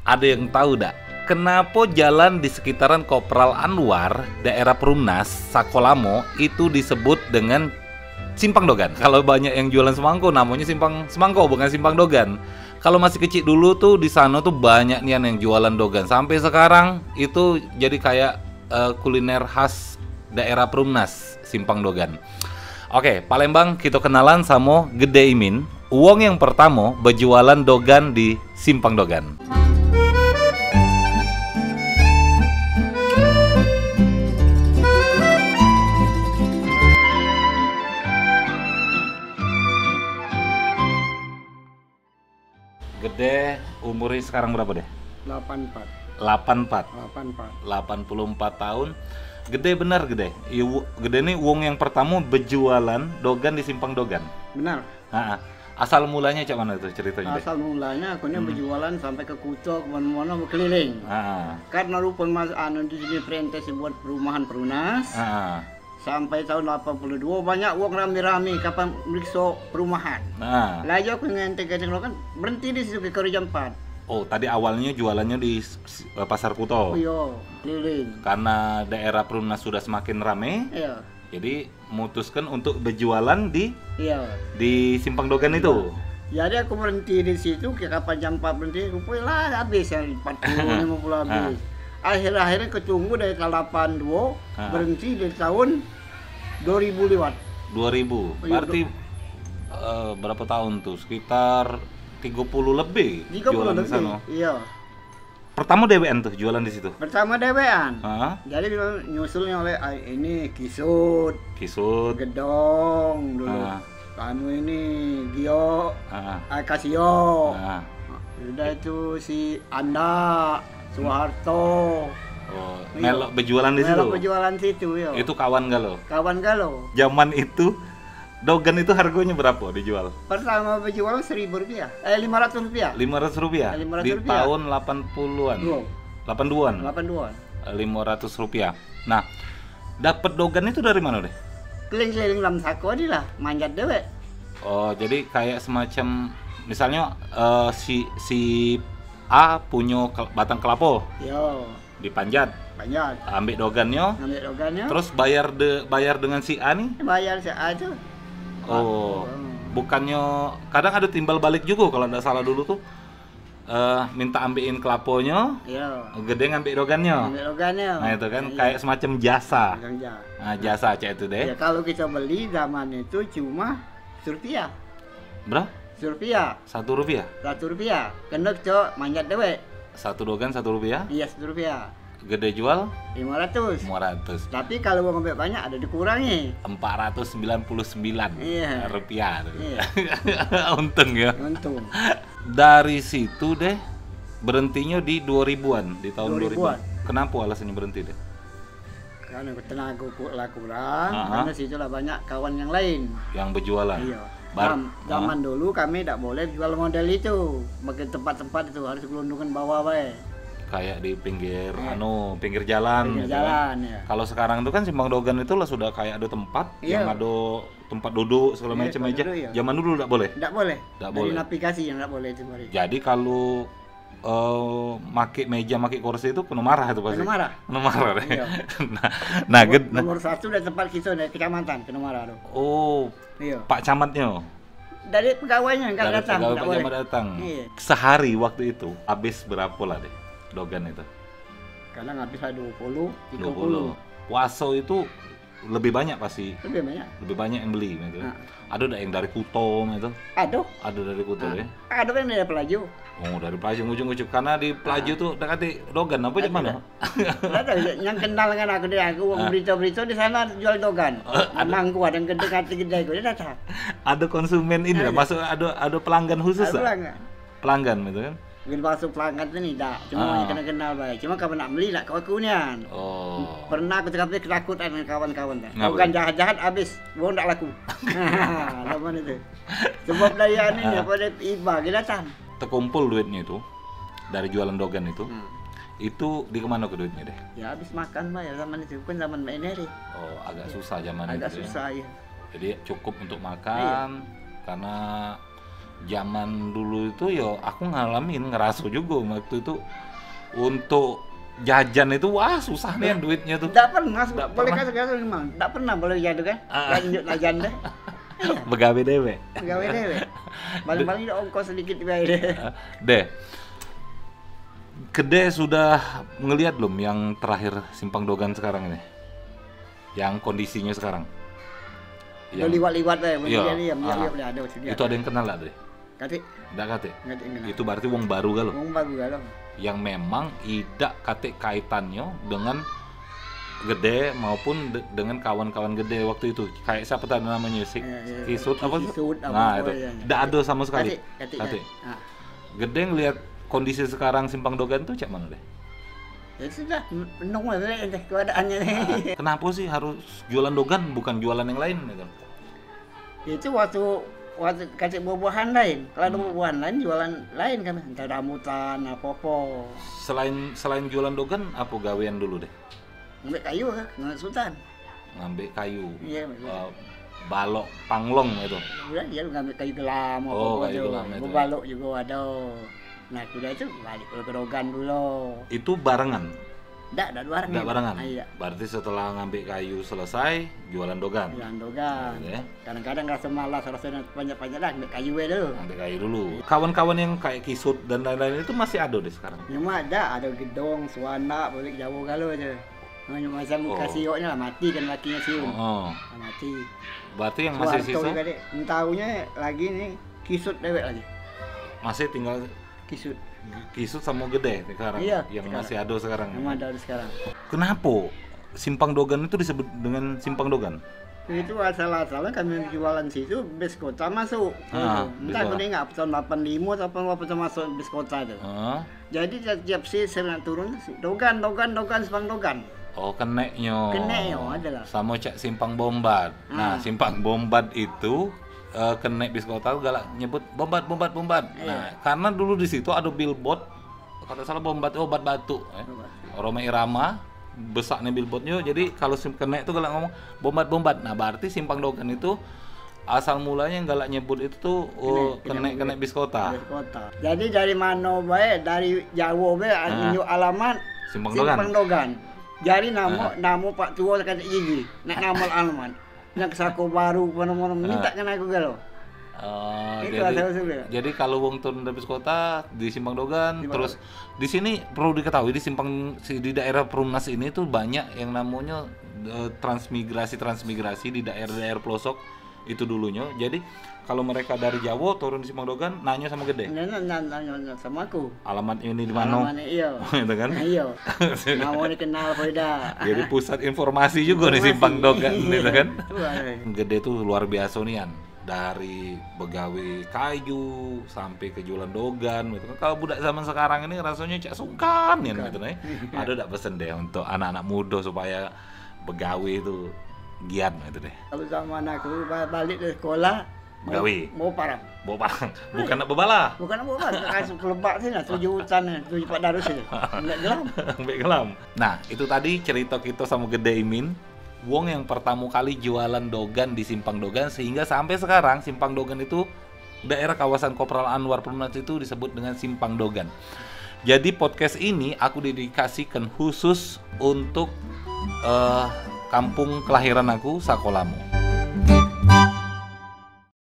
Ada yang tahu dak? Kenapa jalan di sekitaran Kopral Anwar, daerah Perumnas, Sakolamo itu disebut dengan Simpang Dogan? Kalau banyak yang jualan semangko namanya Simpang Semangko, bukan Simpang Dogan. Kalau masih kecil dulu tuh di sana tuh banyak nih yang jualan dogan. Sampai sekarang itu jadi kayak kuliner khas daerah Perumnas, Simpang Dogan. Oke, Palembang kita kenalan sama Gede Imin, uang yang pertama berjualan dogan di Simpang Dogan. Gede umurnya sekarang berapa deh? 84. 84. 84. 84 tahun. Gede benar Gede. Gede ini uang yang pertama berjualan dogan di Simpang Dogan. Benar. Nah, asal mulanya cak mana itu ceritanya? Asal mulanya aku berjualan sampai ke Kuto, kemana-mana berkeliling. Karena rupa mas di sini perintah buat perumahan Perumnas. Sampai tahun 82 banyak uang rame-rame kapan meriksa perumahan. Lagi aku ngenteng-ngenteng kan berhenti di situ ke Kerja 4. Oh, tadi awalnya jualannya di Pasar Kuto. Iya, keliling. Karena daerah Perumnas sudah semakin rame. Iya. Jadi memutuskan untuk berjualan di Simpang Dogan itu. Jadi aku berhenti di situ ke kapan jam 4 berhenti, rupanya lah habis ya 40 50 habis. Akhir-akhirnya ketunggu dari tahun 82 berhenti di tahun 2000 lewat. 2000. Berarti berapa tahun tuh? Sekitar 30 lebih 30 jualan lebih. di sana. Iya. Pertama DWN tuh jualan di situ. Pertama DWN. Jadi nyusulnya oleh ini Kisut, Gedong dulu. Anu ini Gio, Kasio. Udah itu si Anda, Soeharto. Oh, melok berjualan di situ. Melok berjualan situ, yo. Itu kawan galau. Kawan galau. Zaman itu dogan itu harganya berapa dijual? Pertama berjual Rp1.000. 500 rupiah. 500 rupiah? Di tahun 80-an? 82-an? 82-an. 500 rupiah. Nah, dapat dogan itu dari mana deh? Keliling-keliling dalam sako aja lah, manjat dewek. Oh, jadi kayak semacam, misalnya si A punya batang kelapa. Yo. Dipanjat. Ambil dogannya. Terus bayar dengan si A nih? Bayar si A tuh. Oh, bukannya kadang ada timbal balik juga kalau nggak salah dulu tuh. Minta ambilin kelaponya, Gede ngambil dogannya. Nah itu kan kayak semacam jasa. Nah jasa aja itu deh. Ya kalau kita beli zaman itu cuma Rp1. Berapa? Rp1. Rp1. Rp1. Kena cok manjat dewek. Satu dogan Rp1? Iya Rp1. Gede jual? 500. Tapi kalau mau ngambil banyak ada dikurangi. 499 rupiah. Iya. Untung ya. Untung. Dari situ deh berhentinya di 2000-an, di tahun 2000-an. Kenapa alasannya berhenti deh? Karena tenaga kurang, karena situ lah banyak kawan yang lain yang berjualan. Iya. Zaman dulu kami tidak boleh jual model itu, bagi tempat-tempat itu harus gelundungan bawah bae. Kayak di pinggir pinggir jalan gitu. Ya. Kalau sekarang itu kan Simpang Dogan itu lah sudah kayak ada tempat yang ada tempat duduk segala macam aja. Zaman dulu enggak boleh. Enggak boleh. Dari aplikasi yang enggak boleh itu. Jadi kalau make meja, make kursi itu penuh marah itu pasti. Penuh marah. Iya. Nomor 1 dari tempat kita dari kecamatan penuh marah tuh. Oh. Iya. Pak Camatnya. Dari pegawainya enggak datang. Pegawai Pak Camat datang. Iya. Sehari waktu itu habis berapa lah deh dogan itu? Kadang habis 20, 30. Puasa itu lebih banyak pasti. Lebih banyak yang beli gitu. Ada yang dari Kuto gitu. Ada dari Kuto ya. Ada kan dari Pelaju. Oh, dari Pelaju ujung-ujung karena di Pelaju tuh dekati dogan apa di mana? Ada yang kenal dengan aku berita-berita di sana jual dogan. Emang gua ada yang gede gua datang. Ada konsumen ini masuk ada pelanggan khusus. Pelanggan gitu kan. Mungkin masuk pelanggan itu nih, cuma yang kenal baik. Cuma kapan nak beli nak kawan-kawan. Pernah aku ketakutan dengan kawan-kawan. Bukan jahat-jahat habis, gua ndak laku. Lama itu. Sebab daya ini pada iba kita datang. Terkumpul duitnya itu dari jualan dogan itu. Itu di kemana ke duitnya deh? Ya habis makan ya zaman itu, bukan zaman ini. Oh, agak susah zaman itu. Agak susah ya. Jadi cukup untuk makan karena Zaman dulu itu ya aku ngalamin, ngeraso juga waktu itu untuk jajan itu wah susah nih duitnya tuh. Enggak pernah, boleh kan sekarang memang. Enggak pernah boleh jadi kan. Lanjut aja deh. Begawe dewe. Begawe dewe. Paling-paling ongkos sedikit bae deh. Deh. Gede sudah ngelihat belum yang terakhir Simpang Dogan sekarang ini? Yang kondisinya sekarang. Yang liwat-liwat deh, iya. Ada. Itu ada yang kenal lah deh. Kate. Nggak kate. Itu berarti wong baru galo. Wong baru galo. Yang memang tidak kate kaitannya dengan Gede maupun dengan kawan-kawan Gede waktu itu. Kayak siapa tadi namanya? Kisut apa? Nah, itu. Nggak ada sama sekali. Kate. Gede ngelihat kondisi sekarang Simpang Dogan tuh cak mana deh? Ya sudah, penuh deh keadaannya. Kenapa sih harus jualan dogan bukan jualan yang lain gitu? Itu waktu kasih buah-buahan lain. Kalau ada buah-buahan lain jualan lain kan, entah rambutan apa-apa. Selain jualan dogan apa gawean dulu deh? Ngambil kayu kan, ngambil sultan. Ngambil kayu. Iya, balok panglong itu. Iya, ngambil kayu gelam apa kayu gelam itu. Balok juga ada. Nah, udah itu balik ke dogan dulu. Itu barengan? Enggak barengan. Enggak barengan? Iya. Berarti setelah ngambil kayu selesai, jualan dogan? Jualan dogan. Ya. Kadang-kadang ngerasa malas, rasanya banyak-banyak lah, ambil kayu dulu. Ambil kayu dulu. Kawan-kawan yang kayak Kisut dan lain-lain itu masih ada deh sekarang? Ya ada gedong, suana, boleh jauh galau aja. Macam kasioknya lah, mati kan lakinya siun. Mati. Berarti yang masih sisa? Entahnya lagi nih, Kisut dewek lagi. Masih tinggal Kisut sama Gede sekarang, iya, yang sekarang. Masih ada sekarang. Yang ada sekarang. Kenapa Simpang Dogan itu disebut dengan Simpang Dogan? Itu asal-asalnya kami jualan situ bis kota masuk. Entah aku ingat tahun 85 atau apa masuk bis kota itu. Jadi setiap sering turun Dogan Simpang Dogan. Oh, keneknya adalah. Sama cak Simpang Bombat. Nah, Simpang Bombat itu kenek bis kota galak nyebut bombat. Nah, karena dulu di situ ada billboard, kalau salah bombat obat batuk, Roma Irama besarnya billboardnya. Jadi kalau kenek itu galak ngomong bombat. Nah, berarti Simpang Dogan itu asal mulanya galak nyebut itu tuh kenek bis kota. Jadi dari mana bae, dari Jawa bae nunjuk alamat Simpang Dogan. Jadi nama Pak Tua kata gigi, nak nama alamat. Yang Sako baru mana-mana minta kan aku galau. Jadi kalau wong turun dari kota di Simpang Dogan, terus di sini perlu diketahui di daerah Perumnas ini tuh banyak yang namanya transmigrasi di daerah-daerah pelosok itu dulunya. Jadi kalau mereka dari Jawa turun di Simpang Dogan nanya sama Gede. Nanya sama aku. Alamat ini di mana? Alamatnya iya. Itu kan? Iya. Mau dikenal pada. Jadi pusat informasi juga di Simpang Dogan itu kan. Gede tuh luar biasa nian. Dari begawe kayu sampai ke jualan dogan gitu kan. Kalau budak zaman sekarang ini rasanya cak sungkan ya gitu nih. Ada enggak pesen deh untuk anak-anak muda supaya begawe itu giat gitu deh. Kalau zaman aku balik dari sekolah begawe mau parang bukan nak bebala, kasih kelebak sih lah 7 hutan 7 Pak Darus itu enggak gelam. Nah, itu tadi cerita kita sama Gede Imin, wong yang pertama kali jualan dogan di Simpang Dogan, sehingga sampai sekarang Simpang Dogan itu daerah kawasan Kopral Anwar Perumnas itu disebut dengan Simpang Dogan. Jadi podcast ini aku dedikasikan khusus untuk kampung kelahiran aku, Sakolamo.